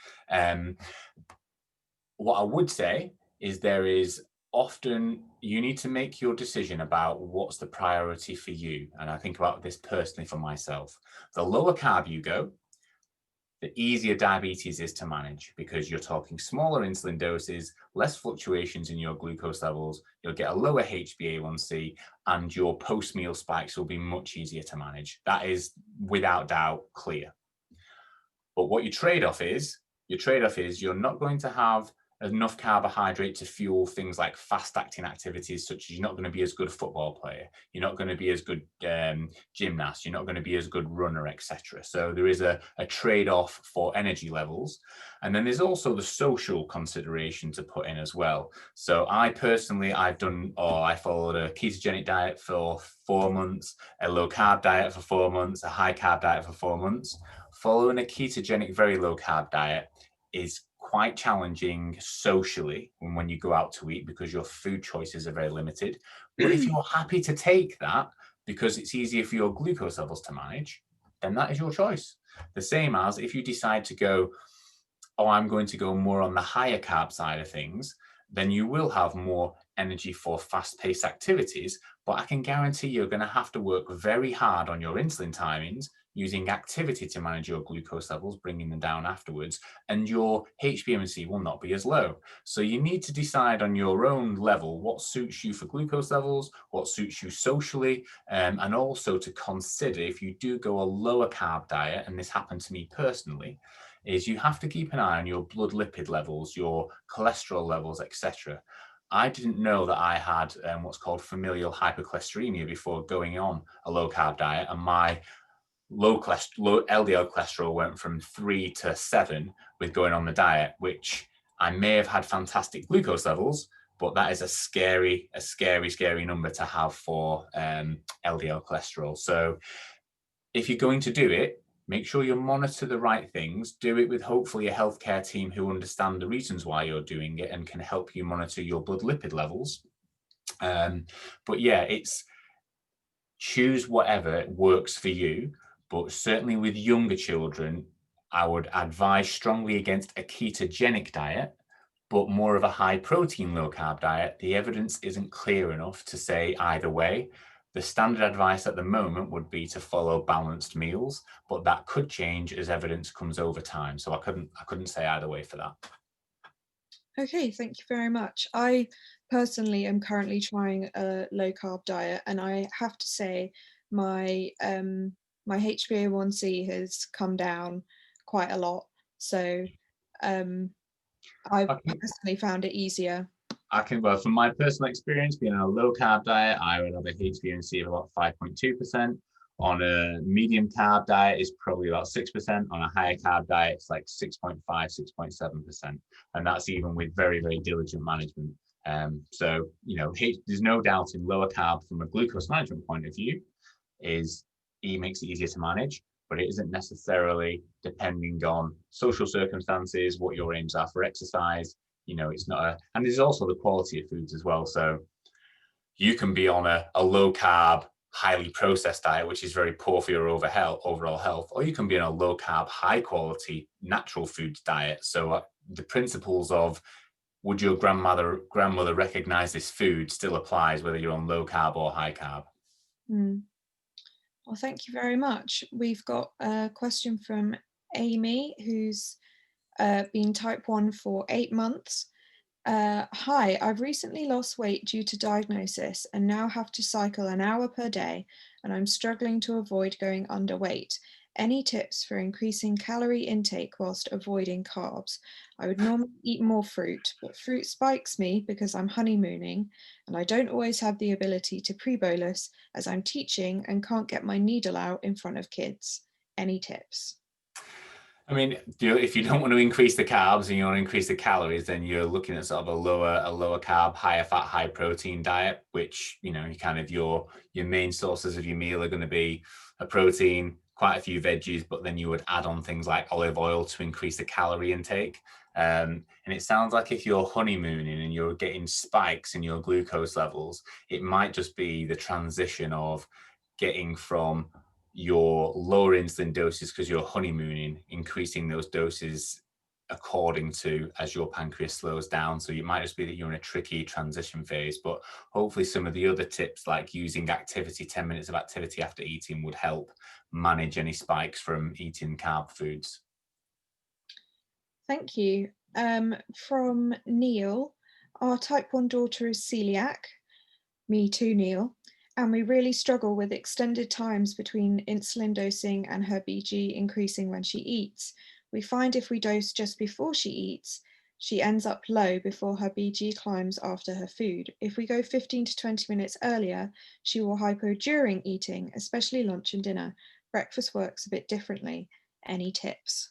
What I would say is there is often, you need to make your decision about what's the priority for you. And I think about this personally for myself. The lower carb you go, the easier diabetes is to manage, because you're talking smaller insulin doses, less fluctuations in your glucose levels, you'll get a lower HbA1c, and your post-meal spikes will be much easier to manage. That is without doubt clear. But what your trade-off is you're not going to have enough carbohydrate to fuel things like fast-acting activities, such as you're not going to be as good a football player, you're not going to be as good gymnast, you're not going to be as good runner, etc. So there is a trade-off for energy levels. And then there's also the social consideration to put in as well. So I personally, I followed a ketogenic diet for 4 months, a low-carb diet for 4 months, a high-carb diet for 4 months. Following a ketogenic, very low-carb diet is quite challenging socially when you go out to eat, because your food choices are very limited. But if you're happy to take that because it's easier for your glucose levels to manage, then that is your choice. The same as if you decide to go, oh, I'm going to go more on the higher carb side of things, then you will have more energy for fast-paced activities. But I can guarantee you're going to have to work very hard on your insulin timings, using activity to manage your glucose levels, bringing them down afterwards, and your HbA1c will not be as low. So you need to decide on your own level what suits you for glucose levels, what suits you socially, and also to consider, if you do go a lower carb diet, and this happened to me personally, is you have to keep an eye on your blood lipid levels, your cholesterol levels, etc. I didn't know that I had what's called familial hypercholesteremia before going on a low carb diet, and my low LDL cholesterol went from 3 to 7 with going on the diet, which I may have had fantastic glucose levels, but that is a scary number to have for LDL cholesterol. So if you're going to do it, make sure you monitor the right things. Do it with hopefully a healthcare team who understand the reasons why you're doing it and can help you monitor your blood lipid levels. But yeah, it's choose whatever works for you. But certainly with younger children, I would advise strongly against a ketogenic diet, but more of a high protein, low carb diet. The evidence isn't clear enough to say either way. The standard advice at the moment would be to follow balanced meals, but that could change as evidence comes over time. So I couldn't say either way for that. Okay, thank you very much. I personally am currently trying a low carb diet, and I have to say my my HbA1c has come down quite a lot. So I've Okay. personally found it easier. Well, from my personal experience, being on a low carb diet, I would have a HbA1c of about 5.2%. On a medium carb diet is probably about 6%. On a higher carb diet, it's like 6.5, 6.7%. And that's even with very, very diligent management. So, there's no doubt in lower carb from a glucose management point of view it makes it easier to manage, but it isn't necessarily depending on social circumstances, what your aims are for exercise. It's not and there's also the quality of foods as well. So you can be on a low carb, highly processed diet, which is very poor for your overall health, or you can be on a low carb, high quality, natural foods diet. So the principles of would your grandmother recognize this food still applies whether you're on low carb or high carb. Well, thank you very much. We've got a question from Amy, who's been type 1 for 8 months. Hi, I've recently lost weight due to diagnosis and now have to cycle an hour per day, and I'm struggling to avoid going underweight. Any tips for increasing calorie intake whilst avoiding carbs? I would normally eat more fruit, but fruit spikes me because I'm honeymooning and I don't always have the ability to pre-bolus as I'm teaching and can't get my needle out in front of kids. Any tips? I mean, if you don't want to increase the carbs and you want to increase the calories, then you're looking at sort of a lower carb, higher fat, high protein diet, which, you kind of your main sources of your meal are going to be a protein, quite a few veggies, but then you would add on things like olive oil to increase the calorie intake. And it sounds like if you're honeymooning and you're getting spikes in your glucose levels, it might just be the transition of getting from your lower insulin doses because you're honeymooning, increasing those doses according to as your pancreas slows down. So it might just be that you're in a tricky transition phase, but hopefully some of the other tips like using activity, 10 minutes of activity after eating would help manage any spikes from eating carb foods. Thank you. From Neil, our type 1 daughter is celiac. Me too, Neil. And we really struggle with extended times between insulin dosing and her BG increasing when she eats. We find if we dose just before she eats, she ends up low before her BG climbs after her food. If we go 15 to 20 minutes earlier, she will hypo during eating, especially lunch and dinner. Breakfast works a bit differently. Any tips?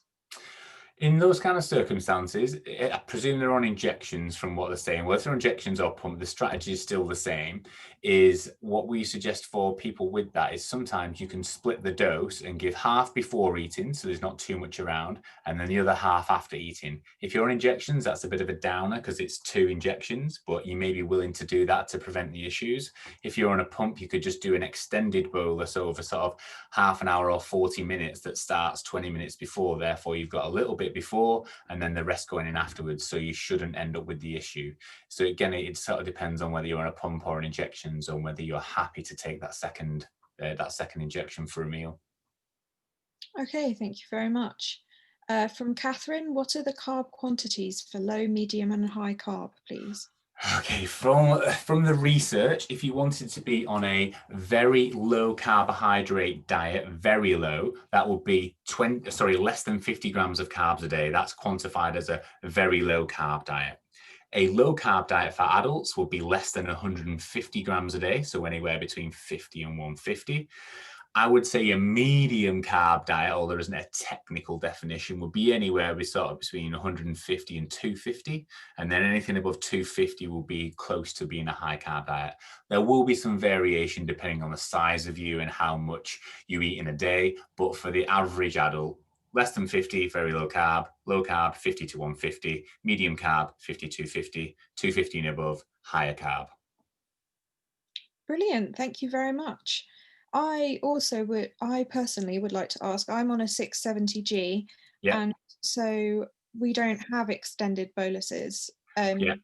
In those kind of circumstances, I presume they're on injections from what they're saying. Whether they're injections or pump, the strategy is still the same. Is what we suggest for people with that is sometimes you can split the dose and give half before eating, so there's not too much around, and then the other half after eating. If you're on injections, that's a bit of a downer because it's 2 injections, but you may be willing to do that to prevent the issues. If you're on a pump, you could just do an extended bolus over sort of half an hour or 40 minutes that starts 20 minutes before. Therefore, you've got a little bit before and then the rest going in afterwards, so you shouldn't end up with the issue. So again, it sort of depends on whether you're on a pump or an injections, or whether you're happy to take that second injection for a meal. Okay, thank you very much. From Catherine, what are the carb quantities for low, medium, and high carb, please? Okay, from the research, if you wanted to be on a very low carbohydrate diet, very low, that would be less than 50 grams of carbs a day. That's quantified as a very low carb diet. A low carb diet for adults would be less than 150 grams a day, so anywhere between 50 and 150. I would say a medium carb diet, although there isn't a technical definition, would be anywhere between 150 and 250. And then anything above 250 will be close to being a high carb diet. There will be some variation depending on the size of you and how much you eat in a day. But for the average adult, less than 50, very low carb, 50 to 150, medium carb, 50 to 250, 250 and above, higher carb. Brilliant, thank you very much. I personally would like to ask, I'm on a 670G, Yeah. and so we don't have extended boluses. Yeah.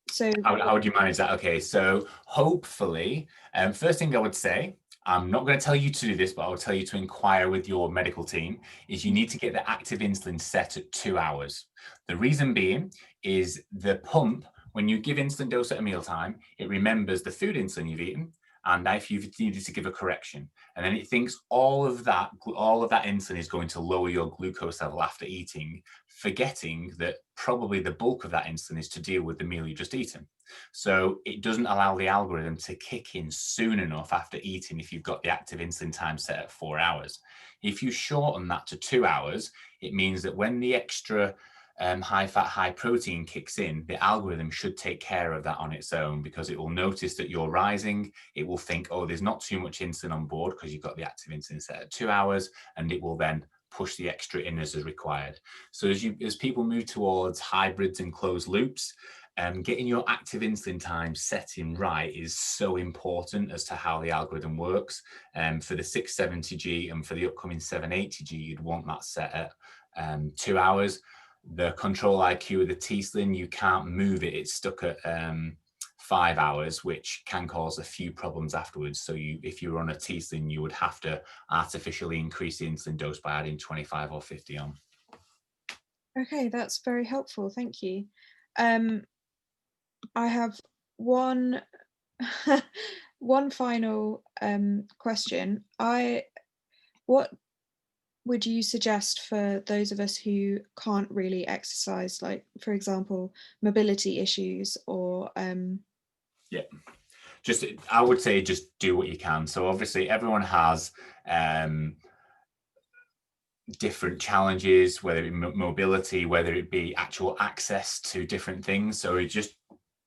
So How would you manage that? Okay, so hopefully, first thing I would say, I'm not going to tell you to do this, but I'll tell you to inquire with your medical team, is you need to get the active insulin set at 2 hours. The reason being is the pump, when you give insulin dose at a mealtime, it remembers the food insulin you've eaten, and if you've needed to give a correction, and then it thinks all of that insulin is going to lower your glucose level after eating, forgetting that probably the bulk of that insulin is to deal with the meal you just eaten. So it doesn't allow the algorithm to kick in soon enough after eating if you've got the active insulin time set at 4 hours. If you shorten that to 2 hours, it means that when the extra high fat, high protein kicks in, the algorithm should take care of that on its own, because it will notice that you're rising. It will think, oh, there's not too much insulin on board because you've got the active insulin set at 2 hours, and it will then push the extra in as required. So as people move towards hybrids and closed loops, getting your active insulin time setting right is so important as to how the algorithm works. For the 670G and for the upcoming 780G, you'd want that set at 2 hours. The control IQ of the T-Slim, you can't move it. It's stuck at 5 hours, which can cause a few problems afterwards. So if you were on a T-Slim, you would have to artificially increase the insulin dose by adding 25 or 50 on. okay, that's very helpful, thank you. I have one one final question. What would you suggest for those of us who can't really exercise, like, for example, mobility issues or Yeah, I would say just do what you can. So obviously everyone has different challenges, whether it be mobility, whether it be actual access to different things. So it's just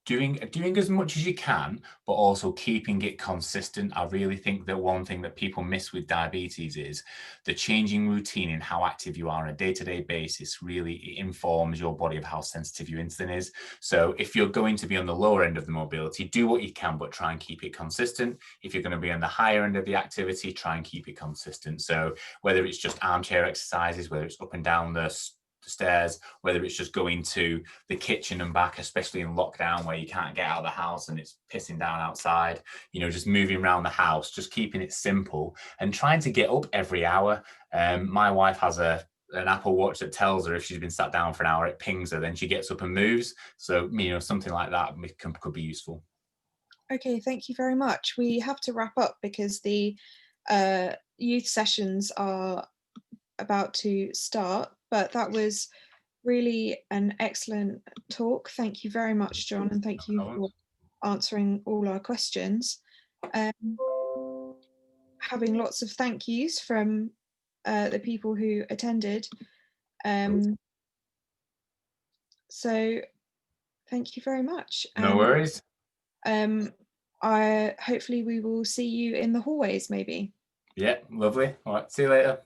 doing as much as you can, but also keeping it consistent. I really think that one thing that people miss with diabetes is the changing routine and how active you are on a day-to-day basis really informs your body of how sensitive your insulin is. So if you're going to be on the lower end of the mobility, do what you can, but try and keep it consistent. If you're going to be on the higher end of the activity, try and keep it consistent. So whether it's just armchair exercises, whether it's up and down the stairs, whether it's just going to the kitchen and back, especially in lockdown where you can't get out of the house and it's pissing down outside, just moving around the house, just keeping it simple and trying to get up every hour. My wife has an Apple Watch that tells her if she's been sat down for an hour, it pings her, then she gets up and moves. So, something like that could be useful. Okay, thank you very much. We have to wrap up because the youth sessions are about to start, but that was really an excellent talk. Thank you very much, John, and thank you for answering all our questions. Having lots of thank yous from the people who attended. So thank you very much. No worries. Hopefully we will see you in the hallways maybe. Yeah, lovely. All right, see you later.